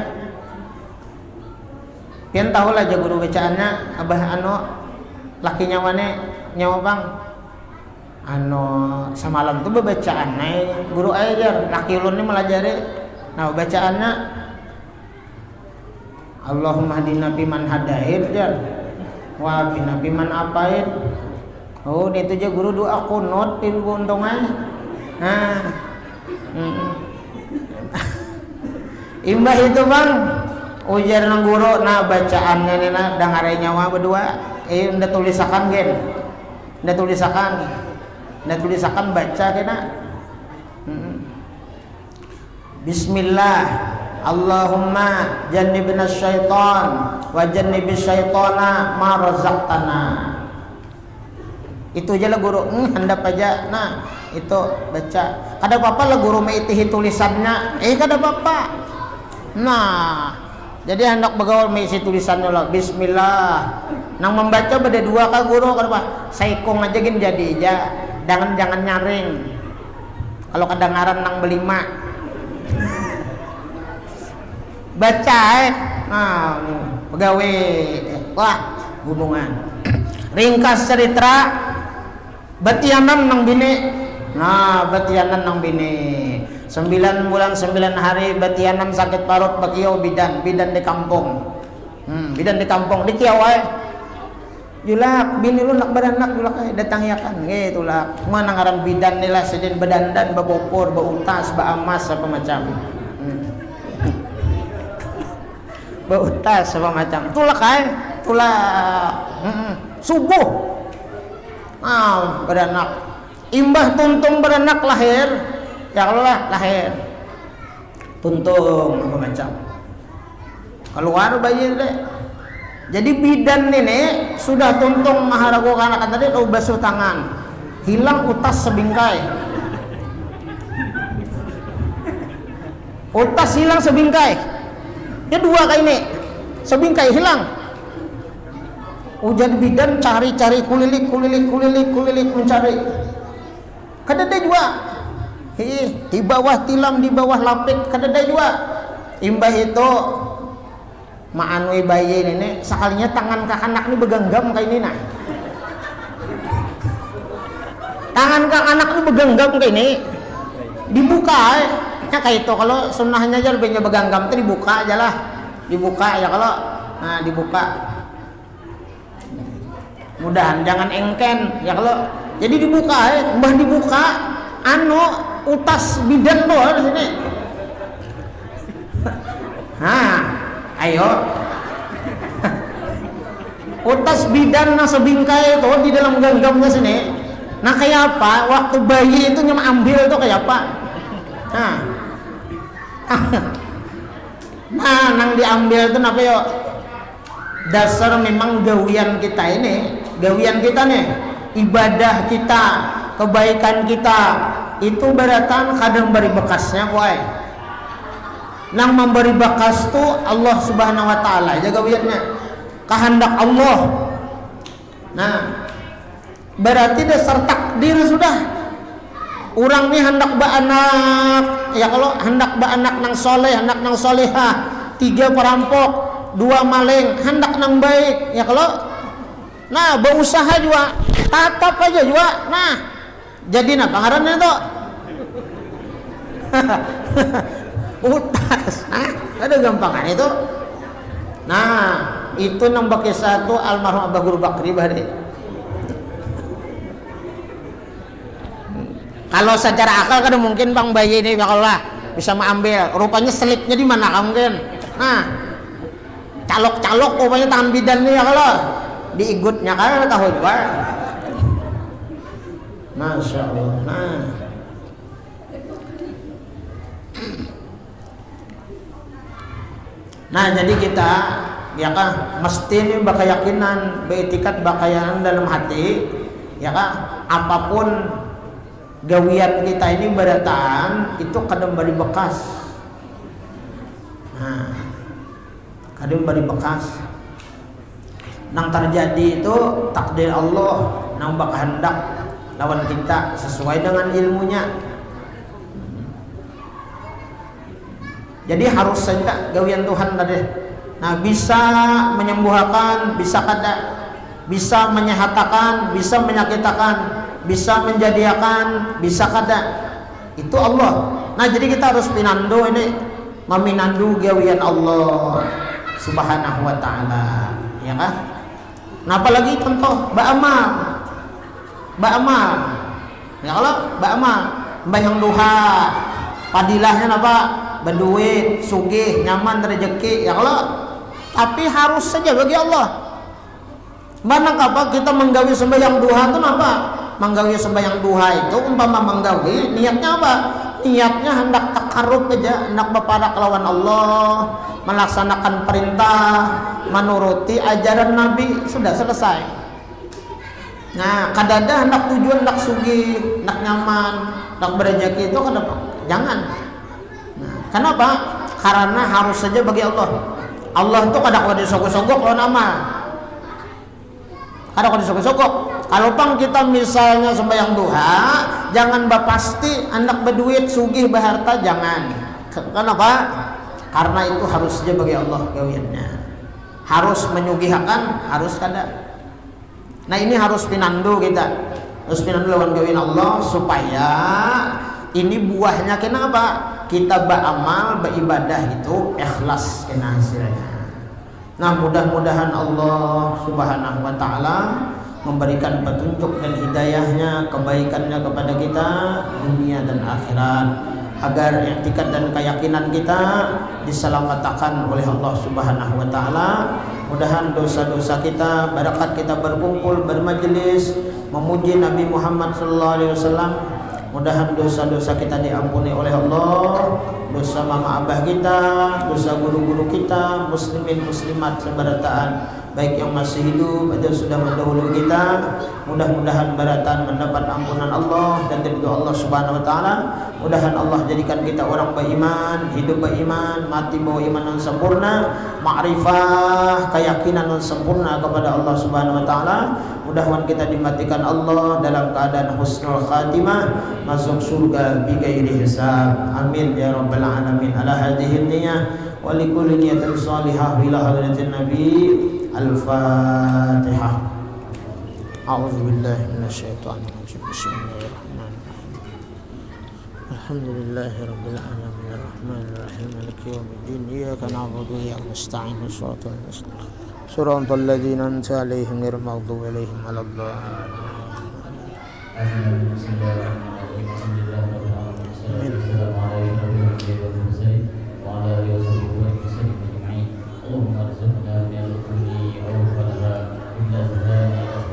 pian tahu lah aja guru bacaannya abah lakinya mana nyawa bang semalam tuh bacaan guru aja laki ulun ini melajari nah bacaannya Allahumma hadina biman hadair jar wa bina biman apain itu aja guru doa kunut pin buntongnya nah imbah itu bang ujar nang guru nah bacaannya nih dangare nyawa berdua nda tulisakan gen nda tulisakan baca kena Bismillah Allahumma jannibna syaitan wa jannibis syaitana ma razaqtana. Itu aja lah guru, handap aja. Nah, itu baca. Kada apa-apa lah guru maitihi tulisannya. Kada apa-apa. Nah, jadi hendak bergaul mengisi tulisannya lah. Bismillah. Nang membaca beda dua kah guru kada apa? Saikong aja gin jadi aja. Jangan nyaring. Kalau kedengaran nang belima. Baca nah pegawai wah gunungan. Ringkas cerita batianan nang bini. Nah batianan nang bini 9 bulan 9 hari batianan sakit parut bakiyo bidan di kampung. Bidan di kampung di kiawai julak bini lu nak beranak julak datang ya kan gitu lah mana ngaran bidan nila sedin bedandan babopor bautas baamas apa macam bautas apa macam tulak subuh beranak imbah tuntung beranak lahir ya Allah lahir tuntung apa macam keluar bayi deh. Jadi bidan ini sudah tuntung maharago anak tadi tahu basuh tangan hilang utas sebingkai utas hilang sebingkai ya dua kali ini sebingkai hilang ujian bidan cari-cari kulilik mencari kadada juga di bawah tilam di bawah lapik kadada juga imbah itu maanui bayi ini sekalinya tangan ke anak ini begenggam kayak ini nah tangan ke anak ini begenggam kayak ini dibuka ya kayak itu kalau sunnahnya aja lebihnya begenggam itu dibuka aja lah dibuka ya kalau nah dibuka mudahan jangan engken ya kalau jadi dibuka mbah dibuka utas bidan tuh di sini ayo utas bidan na sebingkai itu di dalam genggamnya sini nah kayak apa waktu bayi itu nyam ambil itu kayak apa nah nang diambil itu apa yuk dasar memang gawian kita nih ibadah kita kebaikan kita itu beratan kadang beri bekasnya boy nang memberi bakas tu Allah Subhanahu wa taala jaga wiatnya kehendak Allah. Nah berarti dasar takdir sudah orang ni hendak beranak ya kalau hendak beranak nang soleh hendak nang solehah 3 perampok 2 maling hendak nang baik ya kalau nah berusaha juga tatap aja juga nah jadi nah pangarannya tu utas ada gampangan itu nah itu nombor kisah tu almarhum Abah Guru Bakri bahari kalau secara akal kan mungkin bang bayi ini kalau lah bisa mengambil rupanya selipnya di mana mungkin nah calok rupanya tangan bidan nih ya kalau diigutnya kan tahu juga Masya Allah nah jadi kita ya kan mesti ini bakayakinan beetikat bakayanan dalam hati ya kan apapun gawian kita ini berataan itu kadang beri bekas nah kadang beri bekas nang terjadi itu takdir Allah nang bak hendak lawan kita sesuai dengan ilmunya. Jadi harus saja gawian Tuhan tadi. Nah, bisa menyembuhkan, bisa kada, bisa menyehatakan, bisa menyakitakan, bisa menjadiakan, bisa kada. Itu Allah. Nah, jadi kita harus pinandu ini meminandu gawian Allah Subhanahu wa taala, ya kan? Nah, apalagi contoh ba'amal. Ya kalau ba'amal, bayang duha, padilahnya apa? Berduit, sugih, nyaman, rezeki, ya kalau tapi harus saja bagi Allah. Mana apa kita menggawi sembahyang duha itu apa? Menggawi sembahyang duha itu umpama menggawi niatnya apa? niatnya hendak takarrub aja, hendak berparak lawan Allah, melaksanakan perintah, menuruti ajaran Nabi, sudah selesai. Nah, kadada hendak tujuan, hendak sugih, hendak nyaman, hendak berrezeki itu kenapa? Jangan. Nah, kenapa? Karena harus saja bagi Allah. Allah itu kadang kada disogok-sogok lawan amal. Kadang kada disogok-sogok. Kalau pang kita misalnya sembahyang duha, jangan pasti hendak berduit, sugih, berharta, jangan. Kenapa? Karena itu harus saja bagi Allah gawiannya. Harus menyugihkan, harus kada. Nah, ini harus pinandu kita. Harus pinandu lawan gawian Allah supaya ini buahnya kenapa? Kita beramal, beribadah itu ikhlas kena hasilnya. Nah, mudah-mudahan Allah Subhanahu wa taala memberikan petunjuk dan hidayahnya, kebaikannya kepada kita dunia dan akhirat, agar i'tikad dan keyakinan kita diselamatkan oleh Allah Subhanahu wa taala. Mudahan dosa-dosa kita, barakat kita berkumpul bermajelis memuji Nabi Muhammad sallallahu alaihi wasallam. Mudahan dosa-dosa kita diampuni oleh Allah, dosa mama abah kita, dosa guru-guru kita, muslimin muslimat sebarataan, baik yang masih hidup atau sudah mendahului kita. Mudah-mudahan baratan mendapat ampunan Allah dan ridho Allah Subhanahu wa taala. Mudahan Allah jadikan kita orang beriman, hidup beriman, mati bawa iman yang sempurna, ma'rifah, keyakinan yang sempurna kepada Allah Subhanahu wa taala. Mudah-mudahan kita dimatikan Allah dalam keadaan husnul khatimah, masuk surga bighairi hisab. Amin ya rabbal alamin. Ala hadhihi niyyah wa likulli niyatin shalihah ila hadratin nabi. Al-Fatihah. A'udzu billahi minasyaitonir rajim. Bismillahirrahmanirrahim. Alhamdulillahi rabbil alamin arrahmanir rahim maliki yaumiddin iyyaka na'budu wa iyyaka nasta'in shiratal mustaqim siratal ladzina an'amta 'alaihim ghairil maghdubi 'alaihim waladdallin.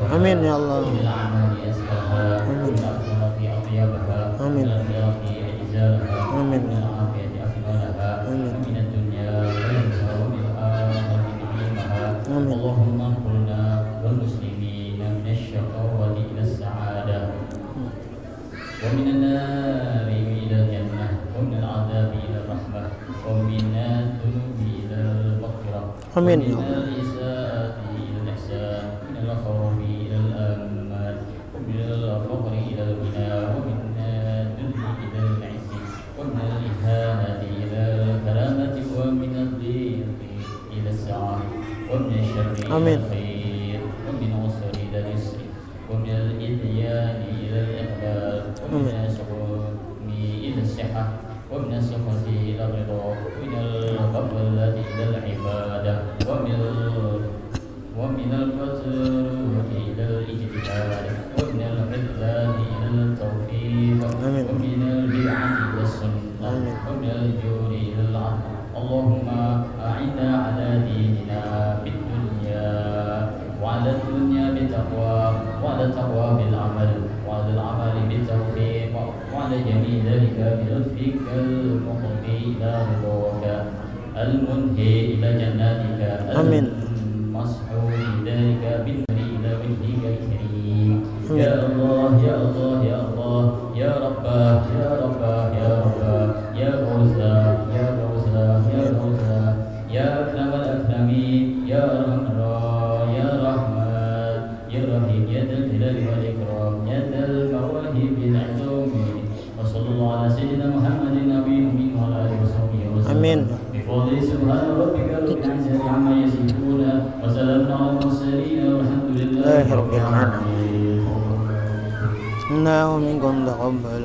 Amin ya Allah. Amin. Amin. Amin. Allahumma qulna wal muslimina minasy syaqawati ila as-sa'adah wa minan nari ila jannah wa minal 'adzabi ila rahmah wa minad dunubi ila al-maghfirah. Amin. Amin. ومن عسر إلى اليسر ومن الإذيان إلى الإقبال ومن السقم إلى الصحة ومن السخط إلى الرضا ومن الغفلة إلى العبادة ومن الفترة إلى الاجتهاد ومن العدلان إلى التوفيق ومن البدعة إلى السنة ومن الجور إلى العدل. اللهم أعنا على ديننا وعلى الدنيا بالتقوى وعلى التقوى بالعمل وعلى العمل بالتوفيق وعلى جميع ذلك بلطفك المقضي إلى رضاك المنهي إلى جناتك المصحوب ذلك بالنور إلى وجهك الكريم. يا الله يا الله يا الله يا رباه يا رباه يا رباه يا غوثا يا غوثا يا غوثا يا أكرم الأكرمين يا أرحم يا رحمن يا رحيم يا ذا الجلال والإكرام يا ذا المواهب العظيم. وصلى الله على سيدنا محمد النبي وعلى آله وصحبه وسلم. آمين. بفضل سبحان ربك رب العزة عما يصفون وسلام على المرسلين والحمد لله رب العالمين. إنا ومنكم تقبل